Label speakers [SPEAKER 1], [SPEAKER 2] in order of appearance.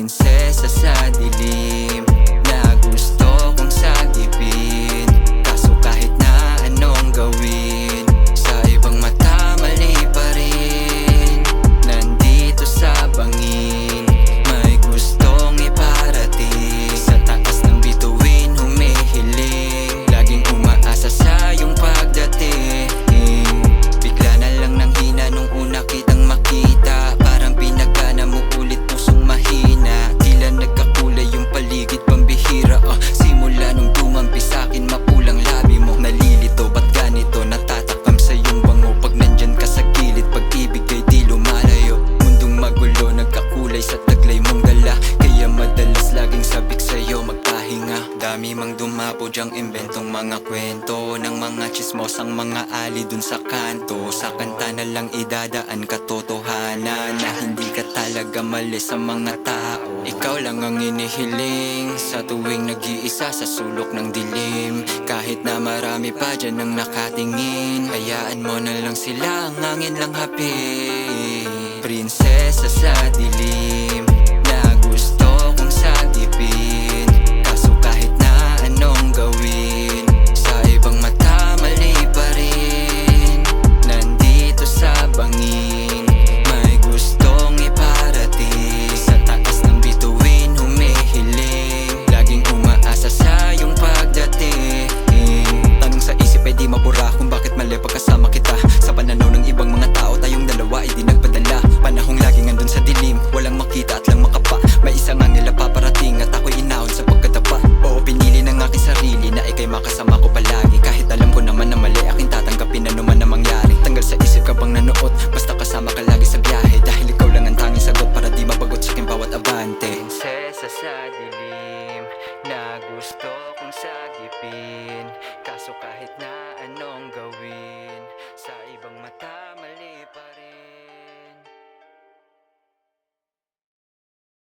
[SPEAKER 1] Prinsesa sa dilim na gusto kong sagipin. Kaso kahit na anong gawin, sa ibang mata mali pa rin. Nandito sa bangin, may gustong iparating. Sa taas ng bituin humihiling, laging umaasa sa iyong pagdating. Bigla na lang nang hina nung una kitang makita. Parang pinagana mo ulit, pusong mahina. Tila nagkakulay yung paligid, pambihira. Simula nung dumampi sa'kin, mapulang labi mo. Nalilito, ba't ganito? Natatakam sa iyong bango. Pag nandyan ka sa gilid, pag-ibig ay di lumalayo. Mundong magulo, nagkakulay sa taglay mong dala. Kaya madalas laging sabik sa'yo magpahinga. Dami mang dumabo dyang imbentong mga kwento ng mga chismosang mga ali dun sa kanto. Sa kanta na lang idadaan katotohanan na hindi ka talaga mali sa mga tao. Ikaw lang ang inihiling sa tuwing nag-iisa sa sulok ng dilim. Kahit na marami pa dyan ang nakatingin, hayaan mo na lang sila, ang hangin lang hapin. Prinsesa sa dilim na gusto kong sagipin. Kaso kahit na anong gawin, sa ibang mata mali pa rin. Nandito sa bangin, may gustong iparating. Sa taas ng bituin humihiling, laging umaasa sa iyong pagdating. Tanong sa isip ay di mabura kung bakit mali pagkasama kita. Sa pananaw ng ibang mga tao, tayong dalawa ay di nagpadala. Panahong laging andun sa dilim, walang makita at lang makapa. May isa nga nila paparating at ako'y inahon sa pagkadapa. Oo, pinili ng aking sarili na ika'y makasama ko palagi. Kahit alam ko naman na mali, aking tatanggapin ano man na mangyari. Tanggal sa isip ka bang nanood, basta kasama ka lagi sa biyahe. Dahil ikaw lang ang tanging sagot para di mabagot sa aking bawat abante. Prinsesa sa dilim na gusto kong sagipin. Kaso kahit na anong gawin, sa ibang mata mali